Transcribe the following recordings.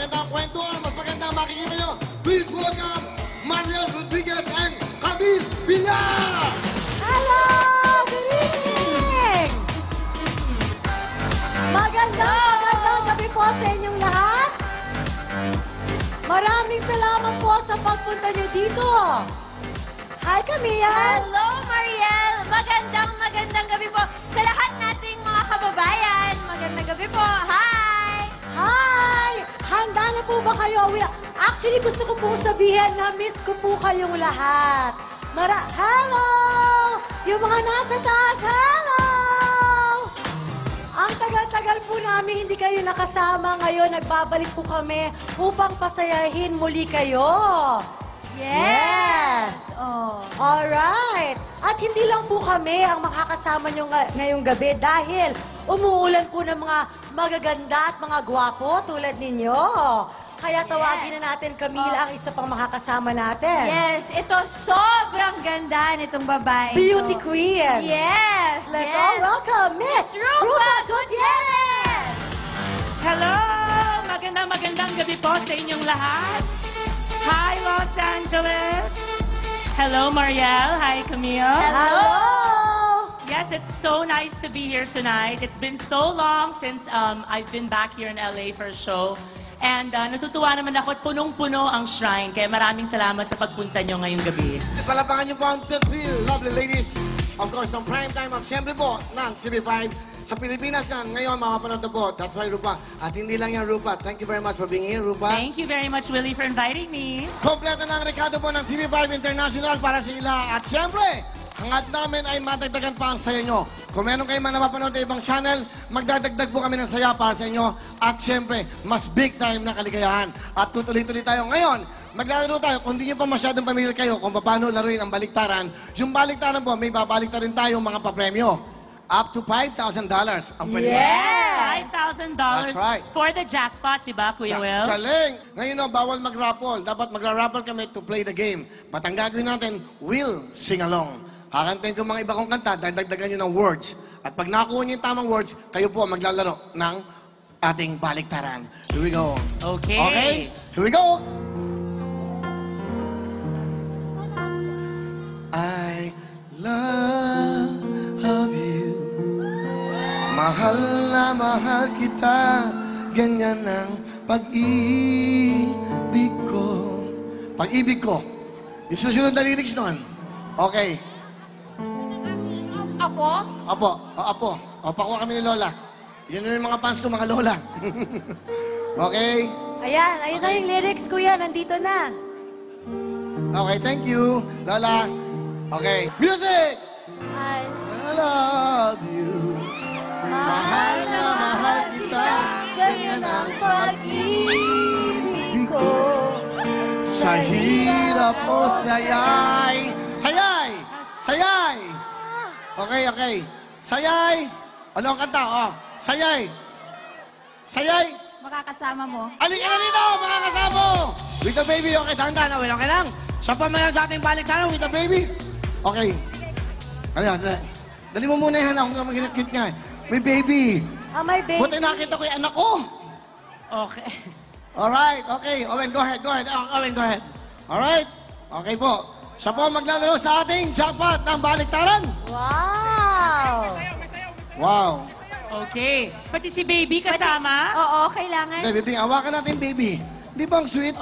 magandang kwentuhan, mas magandang makikita nyo. Please welcome Mariel Rodriguez and Camille Villar! Hello! Good evening! Magandang gabi po sa inyong lahat. Maraming salamat po sa pagpunta nyo dito. Hi, Camille! Hello, Mariel! Magandang gabi po sa lahat nating mga kababayan. Magandang gabi po. Hi! Hi! Handa na po ba kayo? Actually, gusto ko pong sabihin na miss ko po kayong lahat. Hello! Yung mga nasa taas, hello! Ang tagal-tagal po namin hindi kayo nakasama. Ngayon, nagbabalik po kami upang pasayahin muli kayo. Yes! Oh. Alright! At hindi lang po kami ang makakasama nyo ngayong gabi dahil umuulan po ng mga magaganda at mga gwapo tulad ninyo. Kaya tawagin na natin, Camille, ang isa pang makakasama natin. Yes, ito sobrang ganda nitong babae. Beauty Queen. Yes! Let's all welcome Miss Rupa Gutierrez! Hello! Magandang gabi po sa inyong lahat. Hi, Los Angeles! Hello, Mariel. Hi, Camille. Hello! Yes, it's so nice to be here tonight. It's been so long since I've been back here in LA for a show. And natutuwa naman ako at punong-puno ang shrine. Kaya maraming salamat sa pagpunta nyo ngayong gabi. Palapangan niyo po ang three lovely ladies. Of course, ang prime time of siyempre po ng TV5 sa Pilipinas yan. Ngayon, makapanood na po. That's why, Rupa. At hindi lang yan, Rupa. Thank you very much for being here, Rupa. Thank you very much, Willie, for inviting me. Kompleto na ang rekado po ng TV5 International para sa ila. At siyempre, hangad namin ay matagdagan pa ang saya nyo. Kung meron kayo man napapanood na ibang channel, magdadagdag po kami ng saya para sa inyo. At siyempre, mas big time na kaligayahan. At tutuloy-tuloy tayo ngayon. Maglalaro tayo. Kung hindi nyo pa masyadong pamilyar kayo kung paano laruin ang baliktaran, yung baliktaran po, may babaliktarin tayo mga papremyo. Up to $5,000 ang pwede. Yes! $5,000 That's right. for the jackpot, di ba, Kuya Will? Galing! Ngayon no, bawal mag-raffle. Dapat magra-raffle kami to play the game. But ang gagawin natin, we'll sing along. Kakantayin ko mga iba kong kanta, dagdagan nyo ng words. At pag nakuha nyo yung tamang words, kayo po maglalaro ng ating baliktaran. Here we go. Okay. Okay? Here we go! I love you. Mahal na mahal kita. Ganyan ang pag-ibig ko. Pag-ibig ko. Yung susunod na lyrics nun. Okay. Apo? Apo. O, apo. O, pakuha kami ni Lola. Yan yung mga fans ko, mga Lola. Okay? Ayan, ayun na yung lyrics, kuya. Nandito na. Okay, thank you. Lola. Okay. Music! I I love you. Mahal na mahal kita. ganyan ang pag-ibig ko. Sa hirap o sayay. Sayay! Sayay! Okay, okay. Sayay! Ano ang kanta? Oh, sayay! Sayay! Makakasama mo. Alika na dito, mga kasamo! With the baby, okay, dahan-dahan. Okay lang. Sa pamayan sa ating baliktaran, with the baby. Okay. Ano yan? Dali mo muna yan. Ako nga mag-cute nga. May baby. May baby. Buti nakita ko yung anak ko. Okay. Alright, okay. Owen, go ahead, go ahead. Owen, go ahead. Alright? Okay po. Siya po maglalaro sa ating jackpot ng baliktaran. Wow! Wow. Okay. Pati si baby kasama? Oo, kailangan. Hey, baby, hawakan natin, baby. Di ba ang sweet?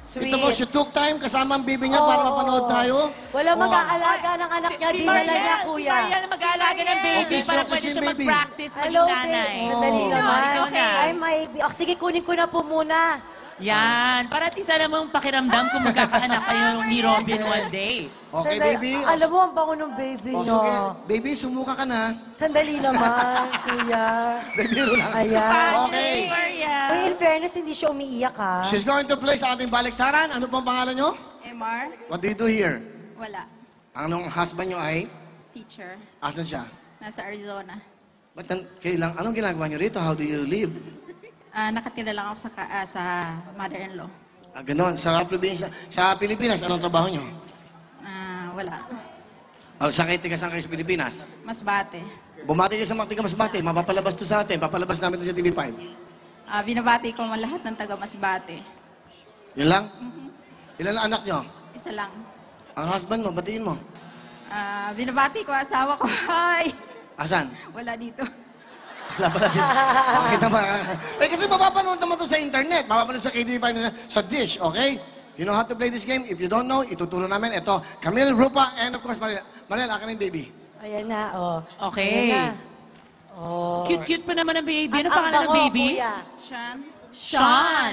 Sweet. Ito mo, she took time kasama ang baby niya para Oo. mapanood tayo. Wala Oh. mag-aalaga ng anak niya. Dinala niya, Si kuya. Mariel na mag-aalaga ng baby Okay, para so, pwede kasi siya baby. mag-practice Hello, maging nanay. babe. Sandali Oh. naman. Ikaw na. Ay, may... sige, kunin ko na po muna. Yan. Para at isa namang pakiramdam kung magkakaanak kayo ni Robin one day. Okay, Sandali. baby. Alam mo, ang bango ng baby Oh, niya. sige. Baby, sumuka ka na. Sandali naman, kuya. Baby, lang. Ayan. Okay. Mariel. Uy, in fairness, hindi siya umiiyak, ha? She's going to play sa ating baliktaran. Ano pong pangalan nyo? MR? What do you do here? Wala. Anong husband nyo ay? Teacher. Asan siya? Nasa Arizona. Ba't anong ginagawa nyo rito? How do you live? Nakatira lang ako sa mother-in-law. Ganon. Sa Pilipinas, anong trabaho nyo? Wala. Saan kayo tigasan kayo sa Pilipinas? Masbate. Bumati kayo sa mga tiga Masbate. Mapapalabas to sa atin. Papalabas namin to sa TV5. Binabati ko ang lahat ng taga Masbate. Yun lang? Ilan ang anak nyo? Isa lang. Ang husband mo, batiin mo. Binabati ko asawa ko. Hi! Asan? Wala dito. Wala pala din. Bakit naman? Eh, kasi mapapanood naman to sa internet. Mapapanood sa KDP sa Dish, okay? You know how to play this game? If you don't know, ituturo namin. Ito, Camille, Rupa, and of course, Mariel. Mariel, akin na yung baby. Ayan na, oh. Okay. Ayan na. Oh. Cute-cute pa naman ang baby. Ano Ang pangalan ng bango, baby? kuya. Sean? Sean.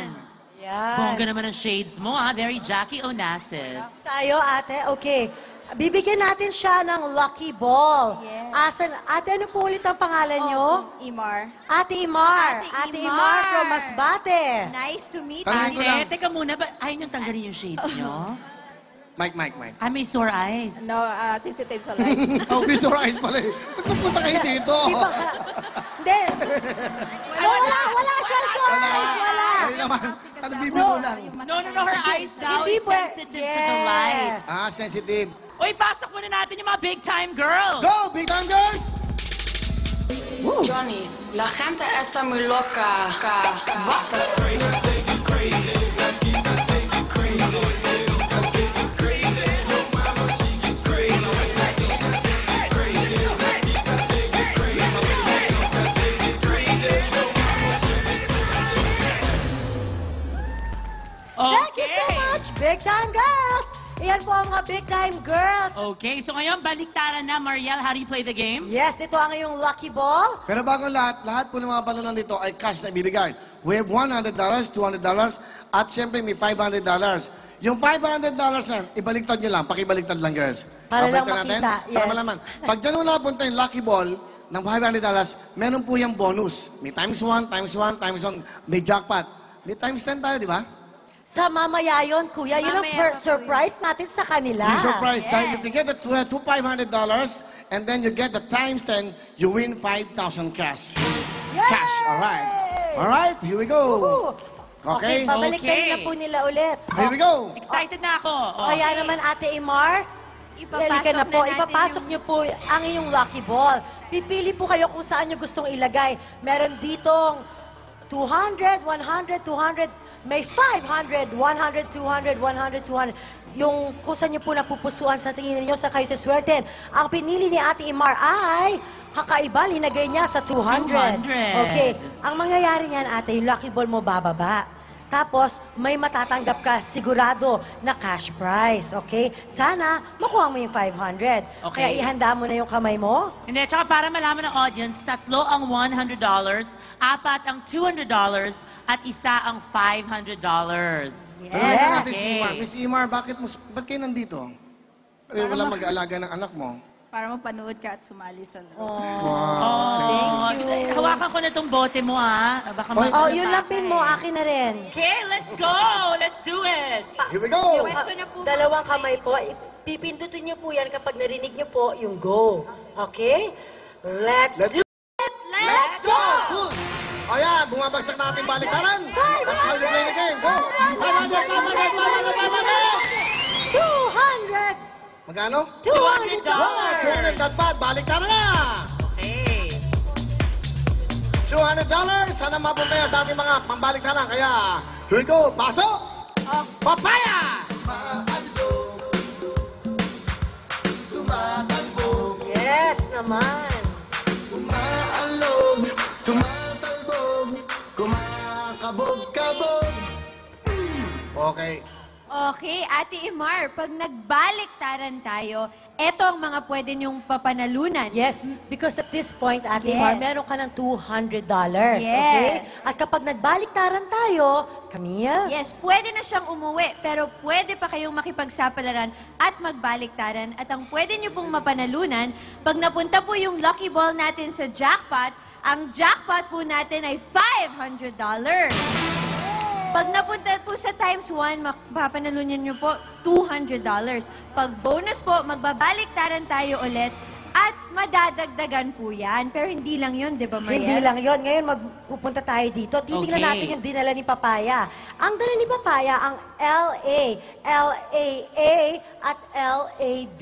Yan. Bongga naman ang shades mo, ha? Very Jackie Onassis. Tayo, ate. Okay. Bibigyan natin siya ng lucky ball. Yes. Ate, ano po ulit ang pangalan nyo? Imar. Ate Imar. Ate Imar Imar from Masbate. Nice to meet Tanungin ko you. lang. Teka muna, ayaw niyong tanggalin yung shades niyo? Mike. May sore eyes. No, sensitive sa light. Oh, may sore eyes pala eh. Ba't napunta kayo dito? Di ba ka? Hindi. Wala siyang source. Wala. Ayun naman. Ano bibiro lang? No, her eyes daw Hindi is sensitive to the lights. Sensitive. Uy, pasok muna natin yung mga big-time girls. Go, big time girls! Johnny, la gente está muy loca. Thank you so much, Big Time Girls! Iyan po ang mga Big Time Girls. Okay, so ngayon, baliktaran na. Mariel, how do you play the game? Yes, ito ang iyong lucky ball. Pero bago lahat po ng mga balonan dito ay cash na ibibigay. We have $100, $200, at siyempre may $500. Yung $500 na, ibaliktad nyo lang. Pakibaliktad lang, girls. Para lang Babaliktad makita, Para yes. malaman. Pag dyan nung napunta yung lucky ball ng $500, meron po yung bonus. May times 1, times 1, times 1. May jackpot. May times 10 tayo, di ba? Sa mamaya yun, kuya. Yun ang Mamaya pa, surprise natin sa kanila. May surprise. Dahil if you get the two $500 and then you get the times 10, you win 5,000 cash. Yay! Cash, alright. Alright, here we go. Woo! Okay, Okay? babalik Okay. na po nila ulit. Here we go. Excited na ako. Oh. Kaya naman, Ate Imar, halika na po. natin Ipapasok niyo po ang iyong lucky ball. Pipili po kayo kung saan niyo gustong ilagay. Meron ditong 200, 100, 200, may 500, 100, 200, 100, 200. Yung kung saan niyo po napupusuan sa tingin niyo sa kayo sa swerte. Ang pinili ni Ate Imar ay kakaiba, linagay niya sa 200. 200. Okay. Ang mangyayari niyan, ate, yung lucky ball mo bababa. Tapos, may matatanggap ka sigurado na cash prize, okay? Sana, makuha mo yung 500. Okay. Kaya ihanda mo na yung kamay mo. Hindi, tsaka para malaman ng audience, 3 ang $100, 4 ang $200, at 1 ang $500. Tanungin natin si Okay. Imar. Miss Imar, ba't kayo nandito? Wala mag-aalaga ng anak mo. Para mapanood ka at sumali sa loob. Thank you. Hawakan ko na itong bote mo, ha? Baka Oh, yung lampin mo, akin na rin. Okay, let's go! Let's do it! Here we go! Pwesto na po. Dalawang kamay po. Pipindutin niyo po yan kapag narinig niyo po yung go. Okay? Let's do Let's go! Good! O yan, bumabagsak na ating baliktaran. That's how you play the game. Go! 200! Magkano? $200! $200 dapat. Baliktaran na! Okay. $200. Sana mapunta yan sa ating mga pambaliktaran. Kaya, here we go. Pasok! Papaya! Yes naman. Umaalog, tumatalbog, kumakabog-kabog. Okay. Okay, Ate Imar, pag nagbaliktaran tayo, eto ang mga pwede niyong papanalunan. Yes, because at this point, Ate Yes. Mar, meron ka ng $200. Okay? Yes. At kapag nagbaliktaran tayo, Camille, Yes, pwede na siyang umuwi, pero pwede pa kayong makipagsapalaran at magbaliktaran. At ang pwede niyo pong mapanalunan, pag napunta po yung lucky ball natin sa jackpot, ang jackpot po natin ay $500. Pag napunta po sa times 1, mapapanalunan niyo po $200. Pag bonus po, magbabaliktaran tayo ulit at madadagdagan po yan. Pero hindi lang yun, di ba, Mariel? hindi lang yon. Ngayon, magpupunta tayo dito. Titingnan Okay. natin yung dinala ni Papaya. Ang dala ni Papaya, ang LA, LAA at LAB.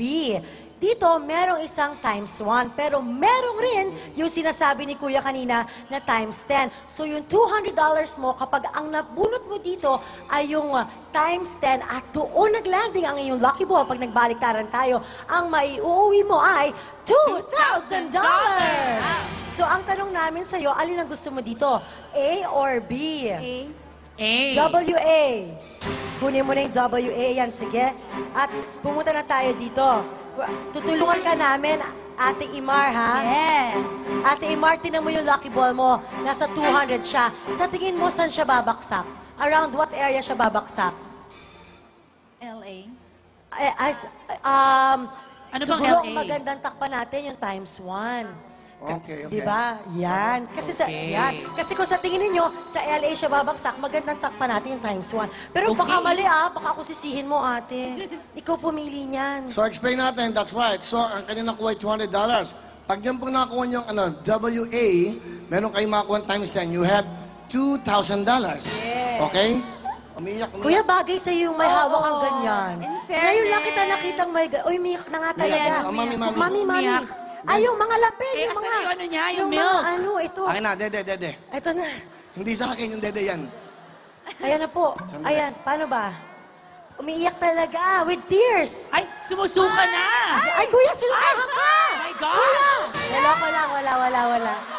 Dito, merong isang times 1. Pero merong rin yung sinasabi ni Kuya kanina na times 10. So yung $200 mo, kapag ang nabunot mo dito ay yung times 10 at doon naglanding ang iyong lucky ball pag nagbaliktaran tayo, ang maiuwi mo ay $2,000! So ang tanong namin sa'yo, alin ang gusto mo dito? A or B? WA. Kunin mo na yung WA yan, sige. At pumunta na tayo dito. Tutulungan ka namin, Ate Imar, ha? Yes. Ate Imar, tinan mo yung lucky ball mo. Nasa 200 siya. Sa tingin mo, saan siya babaksak? Around what area siya babaksak? LA. Ano bang siguro LA? magandang takpan natin yung times 1. Okay, okay. Di ba? Yan. Kasi Okay. Kasi kung sa tingin niyo sa LA siya babagsak, magandang takpan natin yung times 1. Pero Okay. baka mali baka ako sisihin mo, ate. Ikaw pumili niyan. So, explain natin, that's right. So, ang kanya nakuha ay $200. Pag yan pong nakuha nyo ang WA, meron kayong makuha times 10, you have $2,000. Okay? Umiyak, Kuya, umiyak. bagay sa yung may hawak ang Oo. ganyan. In Ngayon lang fairness. kita nakitang may... Uy, umiyak na nga talaga. Umiyak. Oh, mami, mami. Mami. Umiyak. Ay, yung mga lapel, Eh, yung asan mga... yung ano niya, yung mga milk? ano, ito. Akin na, dede. Ito na. Hindi sa akin yung dede yan. Ayan na po. Sandali. Ayan, paano ba? Umiiyak talaga, with tears. Ay, sumusuka na! Ay, kuya, sinukahan ka! Oh my gosh!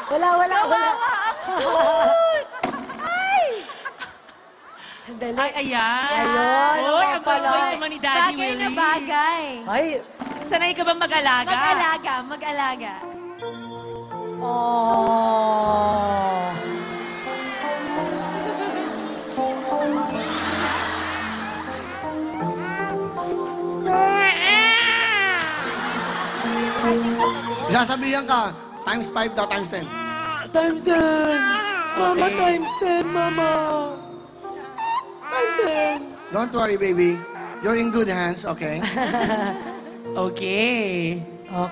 Wala. Wala. Ay! Sandali. Ay, ayan. Ayun, Oy, ang ang pala. bait naman ni Daddy Bagay Willie. na bagay. Ay, Sanay ka bang mag-alaga? Mag-alaga. oh. Sasabihan ka, times 5 daw, times 10. Times 10. Mama, Okay. times 10, mama. Times 10. Don't worry, baby. You're in good hands, okay? Okay.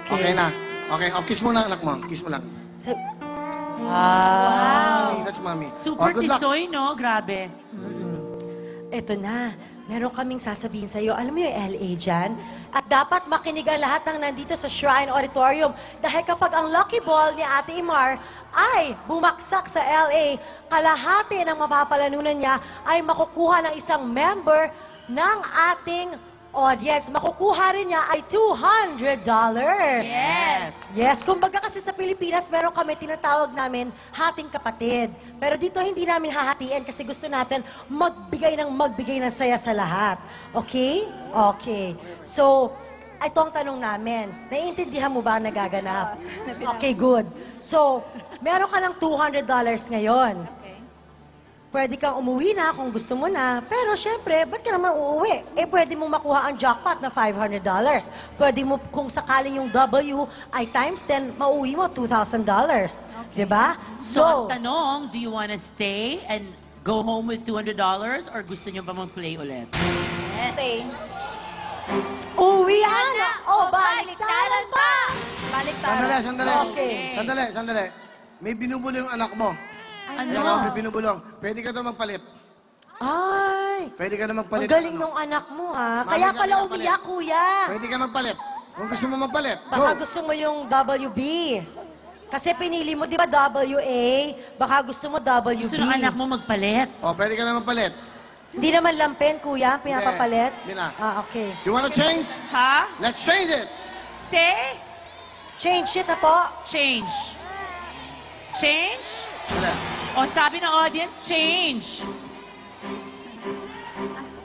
Okay na. Okay, kiss mo na anak mo. Kiss mo lang. Wow. Mommy, that's mommy. Super good luck. tisoy, no? Grabe. Eto na, meron kaming sasabihin sa'yo. Alam mo yung LA dyan? At dapat makinig ang lahat ng nandito sa Shrine Auditorium. Dahil kapag ang lucky ball ni Ate Imar ay bumaksak sa LA, kalahati ng mapapalanunan niya ay makukuha ng isang member ng ating audience. Makukuha rin niya ay $200. Yes. Yes, kumbaga kasi sa Pilipinas, meron kami tinatawag namin hating kapatid. Pero dito hindi namin hahatiin kasi gusto natin magbigay ng saya sa lahat. Okay? Okay. So, ito ang tanong namin. Naiintindihan mo ba ang nagaganap? Okay, good. So, meron ka ng $200 ngayon. Okay. Pwede kang umuwi na kung gusto mo na. Pero syempre, ba't ka naman uuwi? Eh, pwede mo makuha ang jackpot na $500. Pwede mo, kung sakaling yung W ay times 10, mauwi mo $2,000. Diba? So, ang tanong, do you wanna stay and go home with $200 or gusto niyo pa mag-play ulit? Stay. uwian na o baliktaran pa! Sandali. Okay. Sandali. May binubulong yung anak mo. Ano? Yan, may binubulong. Pwede ka daw magpalit. Ay, Pwede ka daw ang magpalit. galing Ano? nung anak mo, ha? Mami, Kaya sabi pala ka umiyak, kuya. Pwede ka magpalit. Kung gusto mo magpalit, Baka go. gusto mo yung WB. Kasi pinili mo, di ba, WA? Baka gusto mo WB. Gusto ng anak mo magpalit? O, pwede ka na magpalit. Hindi naman lampen, kuya, pinapapalit? Hindi na. Okay. You wanna change? Ha? Let's change it. Stay? Change it na po. Change. Change? Wala. O sabi ng audience, change.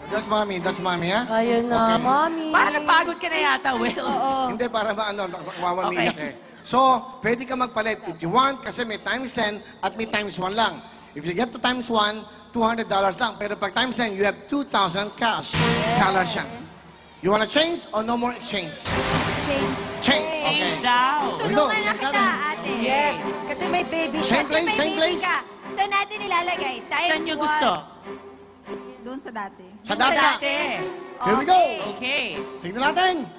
That's mommy, ha? Ayun na, Okay. mami. Parang napagod ka na yata, Wills. Hindi, para mawawamiyak Okay. So, pwede ka magpalit if you want kasi may times 10 at may times 1 lang. If you get to times 1, $200 lang. Pero pag times 10, you have 2,000 cash. Dollars siya. You wanna change or no more exchange? Change. Change. Okay. Change daw. Tulungan na Change kita, natin. ate. Yes, kasi may baby siya. Same place, May same baby place. ka. Saan natin ilalagay? Times Saan niyo one. gusto? Doon sa dati. Sa dati. Dati. Here we go. Okay. Tingnan natin.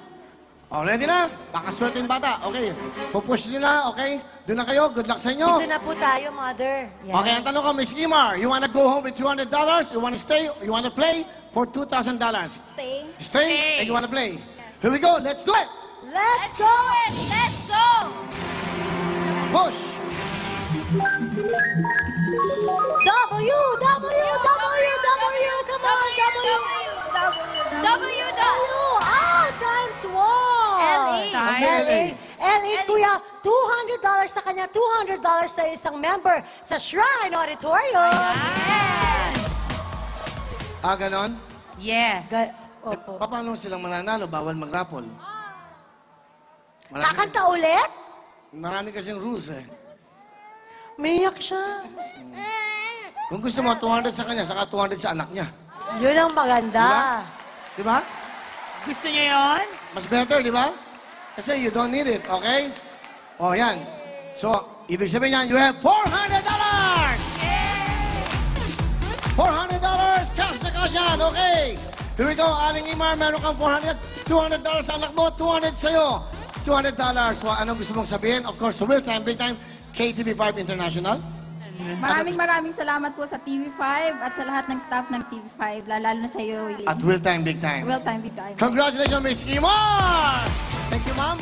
O, ready na? Baka swerte yung bata. Okay. Pupush nyo na, okay? Doon na kayo. Good luck sa inyo. Dito na po tayo, mother. Yan. Okay, ang tanong ko, Miss Imar, you wanna go home with $200? You wanna stay? You wanna play for $2,000? Stay. Stay, and you wanna play. Here we go. Let's do it. Let's go! Let's go! Push! W, come on, W. Times 1. LA. LA, kuya, $200 sa kanya, $200 sa isang member sa Shrine Auditorium. Ganon? Yes. Opo. Paano silang mananalo? Bawal mag-raffle. Marami, Kakanta ulit? marami kasing rules eh. Miyak siya. Kung gusto mo, 200 sa kanya, saka 200 sa anak niya. Yun ang maganda. Di ba? Gusto niyo yon? Mas better, di ba? Kasi you don't need it, okay? O, yan. So, ibig sabihin yan, you have $400! $400 cash na cash yan, okay? Here we go, Aling Imar, meron kang $400. $200 sa anak mo, 200 sa'yo. $200. So, anong gusto mong sabihin? Of course, real time, big time, KTV5 International. Maraming salamat po sa TV5 at sa lahat ng staff ng TV5, lalo na sa iyo, Willie. At real time, big time. Well time, big time. Congratulations, Miss Imar! Thank you, ma'am.